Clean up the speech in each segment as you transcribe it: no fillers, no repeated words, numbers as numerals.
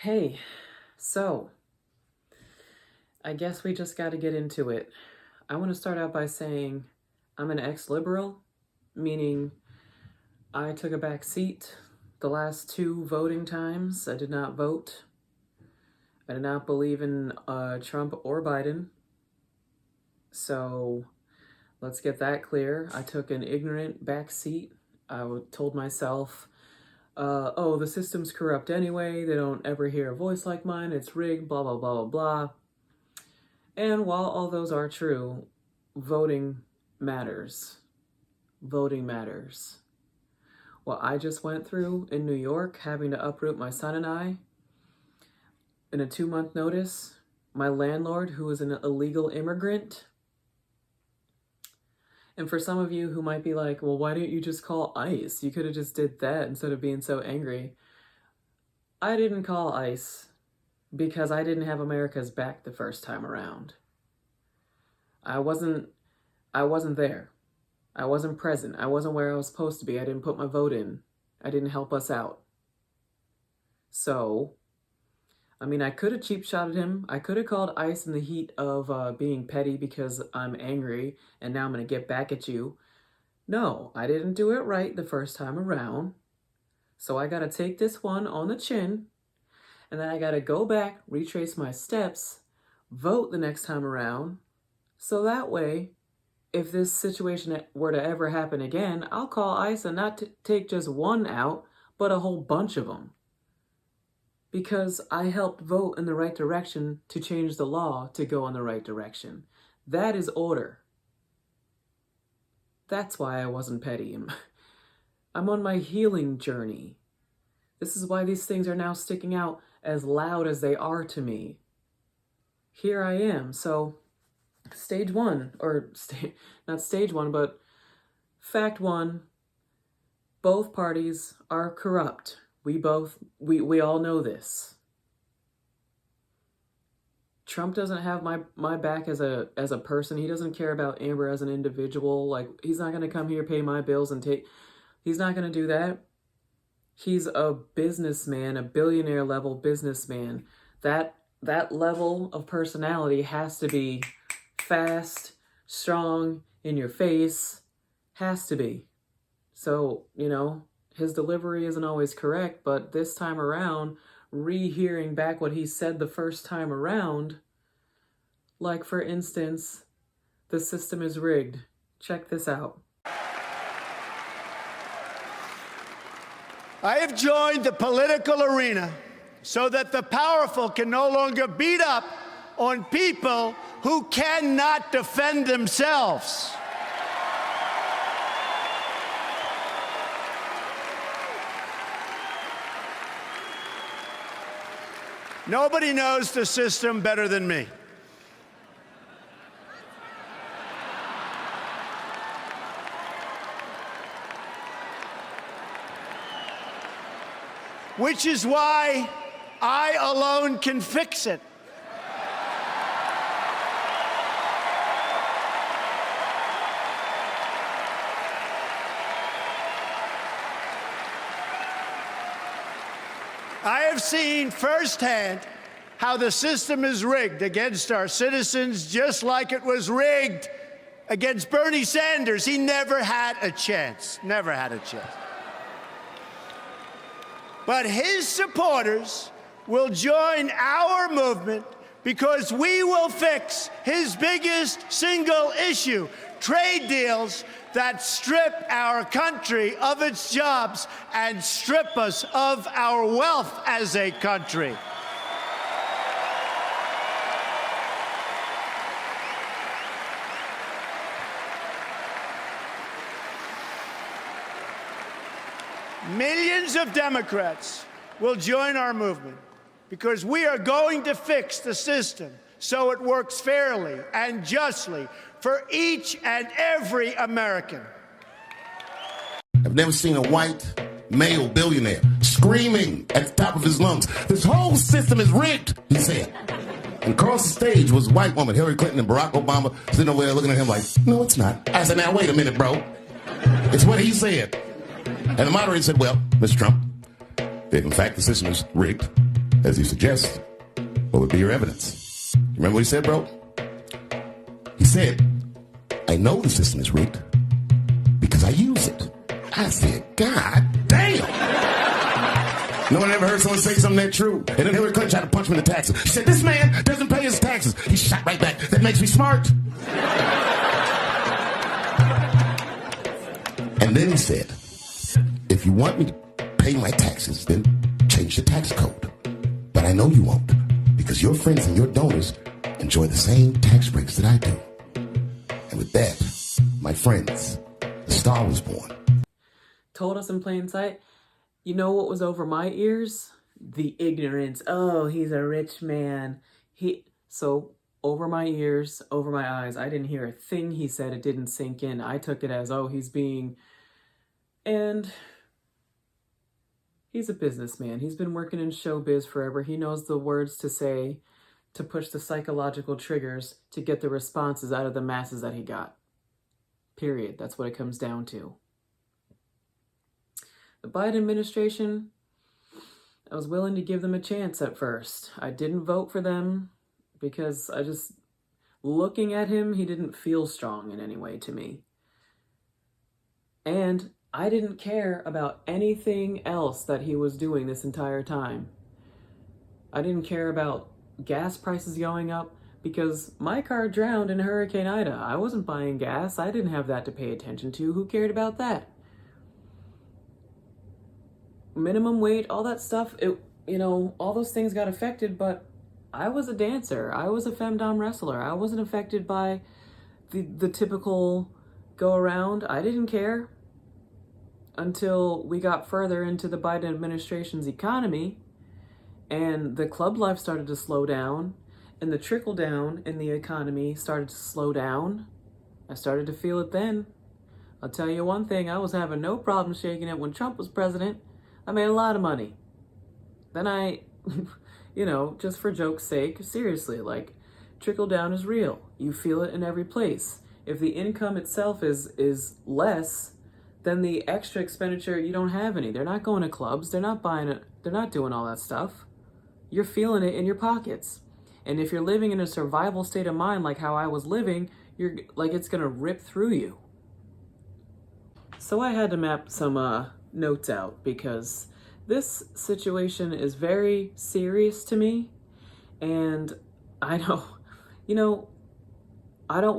Hey, so I guess we just got to get into it. I want to start out by saying I'm an ex-liberal, meaning I took a back seat the last two voting times. I did not vote. I did not believe in Trump or Biden. So let's get that clear. I took an ignorant back seat. I told myself, oh, the system's corrupt anyway. They don't ever hear a voice like mine. It's rigged, blah, blah, blah, blah, blah. And while all those are true, voting matters. Voting matters. What I just went through in New York, having to uproot my son and I in a 2-month notice, my landlord, who is an illegal immigrant. And for some of you who might be like, well, why didn't you just call ICE? You could have just did that instead of being so angry. I didn't call ICE because I didn't have America's back the first time around. I wasn't there. I wasn't present. I wasn't where I was supposed to be. I didn't put my vote in. I didn't help us out. So, I could have cheap shotted him. I could have called ICE in the heat of being petty because I'm angry and now I'm going to get back at you. No, I didn't do it right the first time around. So I got to take this one on the chin, and then I got to go back, retrace my steps, vote the next time around. So that way, if this situation were to ever happen again, I'll call ICE and not take just one out, but a whole bunch of them. Because I helped vote in the right direction to change the law to go in the right direction. That is order. That's why I wasn't petty. I'm on my healing journey. This is why these things are now sticking out as loud as they are to me. Here I am. So stage one, or not stage one, but fact one, both parties are corrupt. We all know this. Trump doesn't have my back as a person. He doesn't care about Amber as an individual. Like, he's not going to come here, pay my bills, and he's not going to do that. He's a businessman, a billionaire level businessman. That level of personality has to be fast, strong, in your face. Has to be. So, his delivery isn't always correct, but this time around, rehearing back what he said the first time around, like, for instance, the system is rigged. Check this out. I have joined the political arena so that the powerful can no longer beat up on people who cannot defend themselves. Nobody knows the system better than me. Which is why I alone can fix it. I have seen firsthand how the system is rigged against our citizens, just like it was rigged against Bernie Sanders. He never had a chance, never had a chance. But his supporters will join our movement because we will fix his biggest single issue, trade deals that strip our country of its jobs and strip us of our wealth as a country. Millions of Democrats will join our movement because we are going to fix the system so it works fairly and justly for each and every American. I've never seen a white male billionaire screaming at the top of his lungs, "This whole system is rigged," he said. And across the stage was a white woman, Hillary Clinton and Barack Obama, sitting over there looking at him like, "No, it's not." I said, "Now, wait a minute, bro. It's what he said." And the moderator said, "Well, Mr. Trump, if in fact the system is rigged, as you suggest, what would be your evidence? You remember what he said, bro? He said, I know the system is rigged because I use it. I said, God damn. No one ever heard someone say something that true. And then Hillary Clinton tried to punch me in the taxes. She said, this man doesn't pay his taxes. He shot right back. That makes me smart. And then he said, if you want me to pay my taxes, then change the tax code. But I know you won't, because your friends and your donors enjoy the same tax breaks that I do. And with that, my friends, the star was born. Told us in plain sight. You know what was over my ears? The ignorance. Oh, he's a rich man. So over my ears, over my eyes, I didn't hear a thing he said. It didn't sink in. I took it as, oh, he's being... And he's a businessman. He's been working in showbiz forever. He knows the words to say to push the psychological triggers to get the responses out of the masses that he got. Period. That's what it comes down to. The Biden administration, I was willing to give them a chance at first. I didn't vote for them because looking at him, he didn't feel strong in any way to me. And I didn't care about anything else that he was doing this entire time. I didn't care about gas prices going up because my car drowned in Hurricane Ida. I wasn't buying gas. I didn't have that to pay attention to. Who cared about that? Minimum wage, all that stuff, all those things got affected, but I was a dancer. I was a femdom wrestler. I wasn't affected by the typical go around. I didn't care until we got further into the Biden administration's economy and the club life started to slow down and the trickle down in the economy started to slow down. I started to feel it then. I'll tell you one thing, I was having no problem shaking it when Trump was president. I made a lot of money. Then I, just for joke's sake, seriously, trickle down is real. You feel it in every place. If the income itself is less, then the extra expenditure, you don't have any. They're not going to clubs. They're not buying it. They're not doing all that stuff. You're feeling it in your pockets. And if you're living in a survival state of mind like how I was living, you're it's going to rip through you. So I had to map some notes out because this situation is very serious to me. And I don't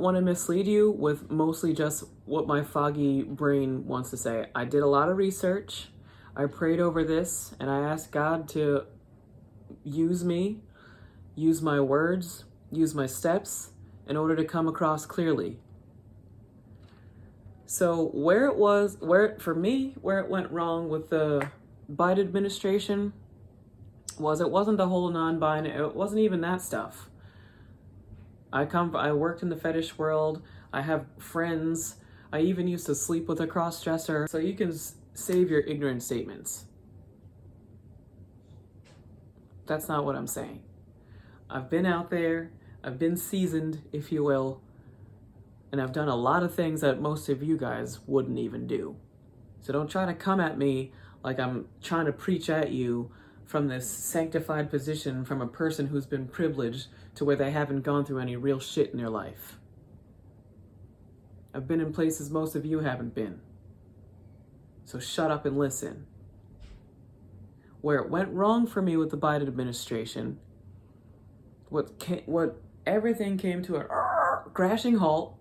want to mislead you with mostly just what my foggy brain wants to say. I did a lot of research. I prayed over this and I asked God to use me, use my words, use my steps in order to come across clearly. So where it went wrong with the Biden administration it wasn't the whole non-binary, it wasn't even that stuff. I worked in the fetish world. I have friends. I even used to sleep with a cross-dresser. So you can save your ignorant statements. That's not what I'm saying. I've been out there. I've been seasoned, if you will. And I've done a lot of things that most of you guys wouldn't even do. So don't try to come at me like I'm trying to preach at you from this sanctified position from a person who's been privileged to where they haven't gone through any real shit in their life. I've been in places most of you haven't been. So shut up and listen. Where it went wrong for me with the Biden administration, what everything came to a crashing halt.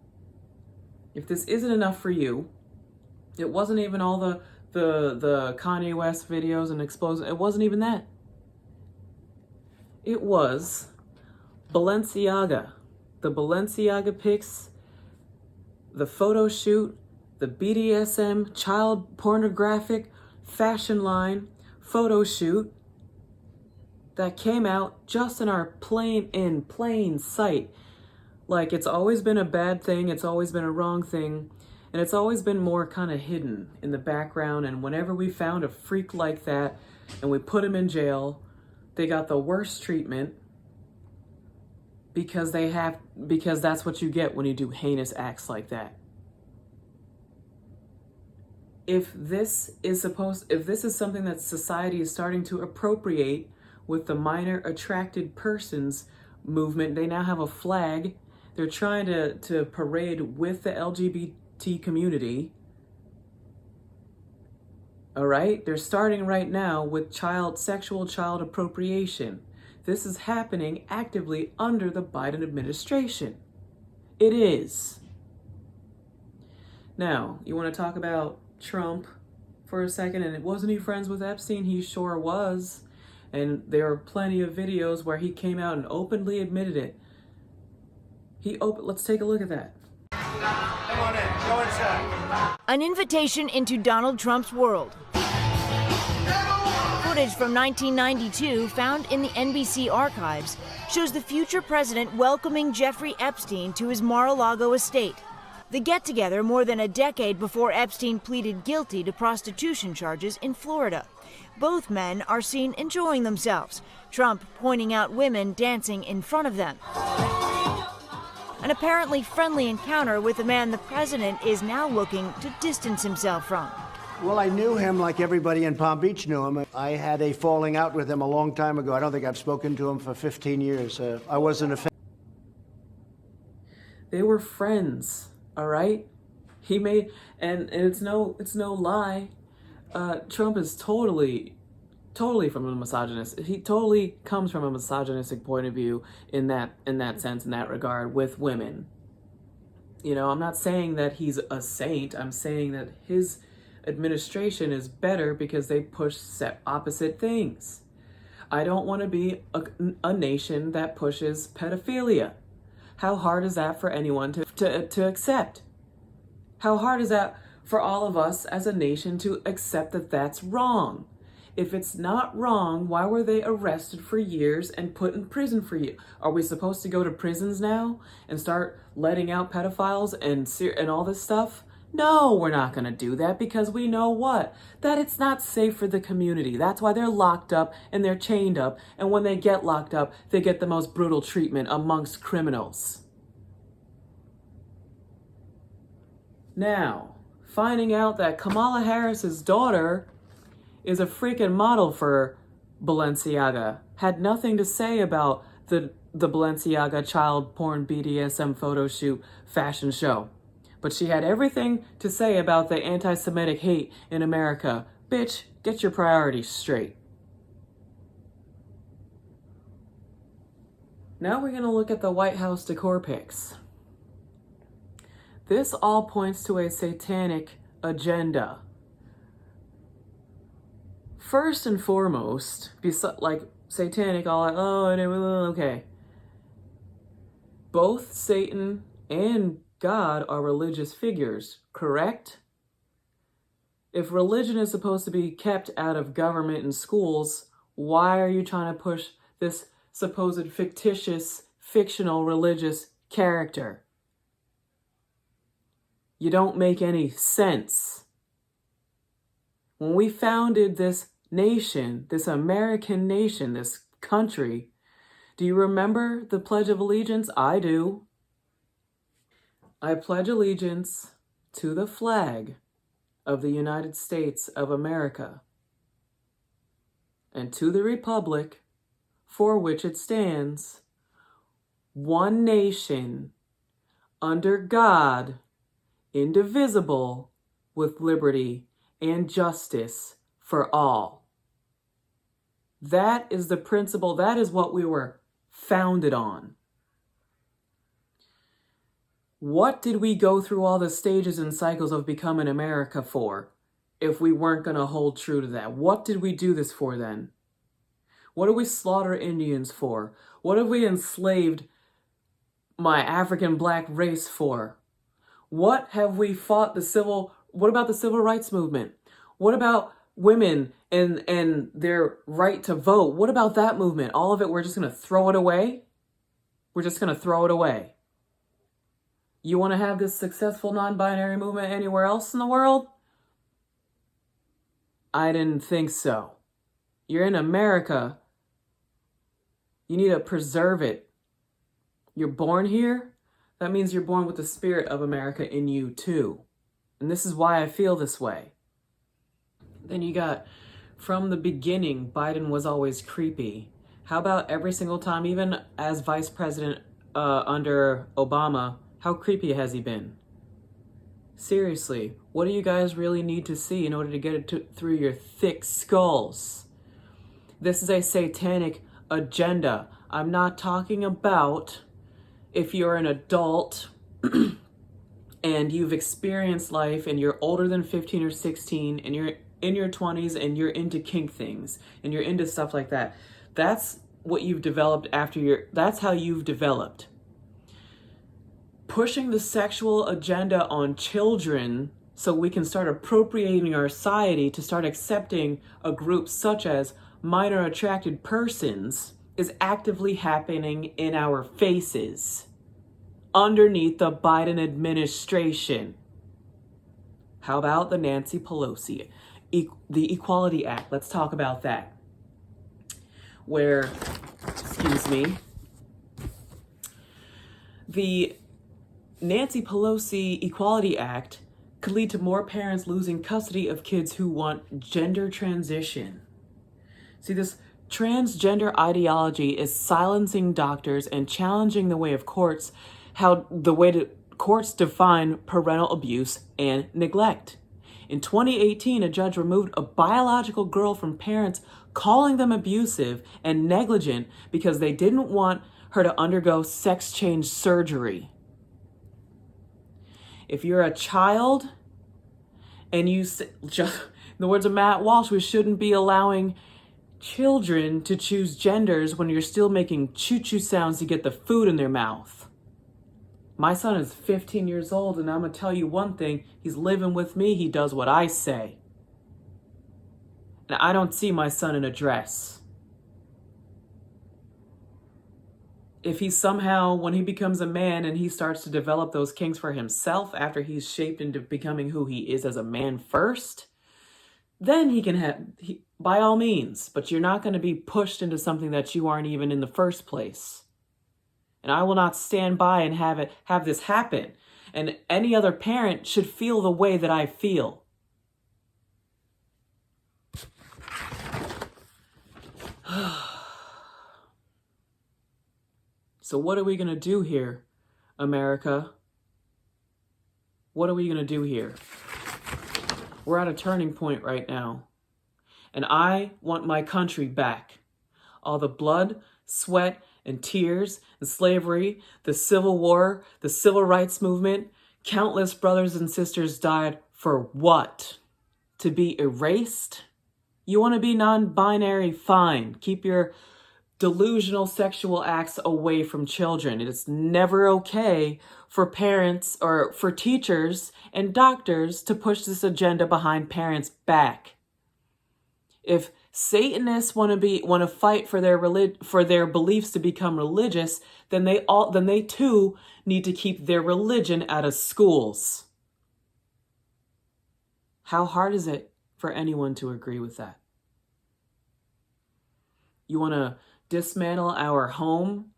If this isn't enough for you, it wasn't even all the Kanye West videos and explosions. It wasn't even that. It was Balenciaga. The Balenciaga pics, the photo shoot, the BDSM, child pornographic fashion line photo shoot that came out just in our plain sight. Like, it's always been a bad thing, it's always been a wrong thing, and it's always been more kind of hidden in the background. And whenever we found a freak like that and we put him in jail, they got the worst treatment because that's what you get when you do heinous acts like that. If this is something that society is starting to appropriate with the minor attracted persons movement. They now have a flag. They're trying to parade with the LGBT community. All right? They're starting right now with sexual child appropriation. This is happening actively under the Biden administration. It is. Now, you want to talk about Trump for a second? And wasn't he friends with Epstein? He sure was. And there are plenty of videos where he came out and openly admitted it. Let's take a look at that. Come on in. Go inside. An invitation into Donald Trump's world. Footage from 1992 found in the NBC archives shows the future president welcoming Jeffrey Epstein to his Mar-a-Lago estate. The get-together more than a decade before Epstein pleaded guilty to prostitution charges in Florida. Both men are seen enjoying themselves, Trump pointing out women dancing in front of them. An apparently friendly encounter with a man the president is now looking to distance himself from. Well, I knew him like everybody in Palm Beach knew him. I had a falling out with him a long time ago. I don't think I've spoken to him for 15 years. I wasn't a fan. They were friends, all right? He made, and it's no lie. Trump is totally from a misogynist. He totally comes from a misogynistic point of view in that sense, in that regard, with women. You know, I'm not saying that he's a saint. I'm saying that his administration is better because they push opposite things. I don't want to be a nation that pushes pedophilia. How hard is that for anyone to accept? How hard is that for all of us as a nation to accept that that's wrong? If it's not wrong, why were they arrested for years and put in prison for years? Are we supposed to go to prisons now and start letting out pedophiles and all this stuff? No, we're not going to do that because we know what? That it's not safe for the community. That's why they're locked up and they're chained up. And when they get locked up, they get the most brutal treatment amongst criminals. Now, finding out that Kamala Harris's daughter is a freaking model for Balenciaga had nothing to say about the Balenciaga child porn BDSM photo shoot fashion show. But she had everything to say about the anti-Semitic hate in America. Bitch, get your priorities straight. Now we're going to look at the White House decor pics. This all points to a satanic agenda. First and foremost, like satanic, okay. Both Satan and God are religious figures, correct? If religion is supposed to be kept out of government and schools, why are you trying to push this supposed fictitious, fictional religious character? You don't make any sense. When we founded this nation, this American nation, this country, do you remember the Pledge of Allegiance? I do. I pledge allegiance to the flag of the United States of America and to the republic for which it stands, one nation, under God, indivisible, with liberty and justice for all. That is the principle. That is what we were founded on. What did we go through all the stages and cycles of becoming America for if we weren't going to hold true to that? What did we do this for then? What do we slaughter Indians for? What have we enslaved my African black race for? What have we fought what about the civil rights movement? What about women and their right to vote? What about that movement? All of it, we're just going to throw it away? We're just going to throw it away. You want to have this successful non-binary movement anywhere else in the world? I didn't think so. You're in America. You need to preserve it. You're born here. That means you're born with the spirit of America in you too. And this is why I feel this way. Then you got, from the beginning, Biden was always creepy. How about every single time, even as vice president under Obama, how creepy has he been? Seriously, what do you guys really need to see in order to get it through your thick skulls? This is a satanic agenda. I'm not talking about if you're an adult and you've experienced life and you're older than 15 or 16 and you're in your 20s and you're into kink things and you're into stuff like that. That's what you've developed that's how you've developed. Pushing the sexual agenda on children so we can start appropriating our society to start accepting a group such as minor attracted persons is actively happening in our faces underneath the Biden administration. How about the Nancy Pelosi, the Equality Act? Let's talk about that. Where, the Nancy Pelosi Equality Act could lead to more parents losing custody of kids who want gender transition. See, this transgender ideology is silencing doctors and challenging the way of courts, courts define parental abuse and neglect. In 2018, a judge removed a biological girl from parents, calling them abusive and negligent because they didn't want her to undergo sex change surgery. If you're a child and in the words of Matt Walsh, we shouldn't be allowing children to choose genders when you're still making choo-choo sounds to get the food in their mouth. My son is 15 years old, and I'm going to tell you one thing. He's living with me. He does what I say. And I don't see my son in a dress. If he somehow, when he becomes a man and he starts to develop those kinks for himself after he's shaped into becoming who he is as a man first, then he can by all means, but you're not going to be pushed into something that you aren't even in the first place. And I will not stand by and have this happen. And any other parent should feel the way that I feel. So what are we going to do here, America? What are we going to do here? We're at a turning point right now. And I want my country back. All the blood, sweat, and tears, and slavery, the Civil War, the Civil Rights Movement, countless brothers and sisters died for what? To be erased? You want to be non-binary? Fine. Keep your delusional sexual acts away from children. It is never okay for parents or for teachers and doctors to push this agenda behind parents' back. If Satanists want to fight for their beliefs to become religious, then they too need to keep their religion out of schools. How hard is it for anyone to agree with that? You want to dismantle our home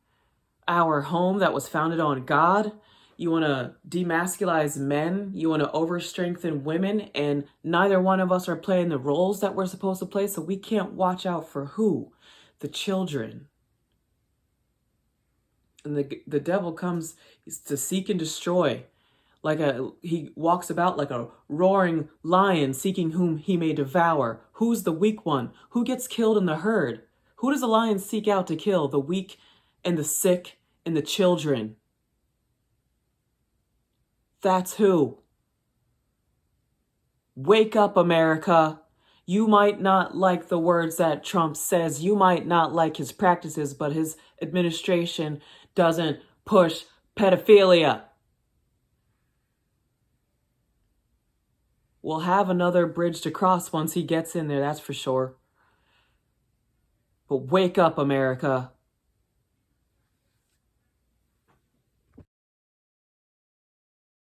that was founded on God? You want to demasculize men? You want to overstrengthen women? And neither one of us are playing the roles that we're supposed to play, so we can't watch out for who? The children. And the devil comes to seek and destroy. He walks about like a roaring lion seeking whom he may devour. Who's the weak one? Who gets killed in the herd? Who does the lion seek out to kill? The weak and the sick and the children. That's who. Wake up, America. You might not like the words that Trump says. You might not like his practices, but his administration doesn't push pedophilia. We'll have another bridge to cross once he gets in there, that's for sure. But wake up, America.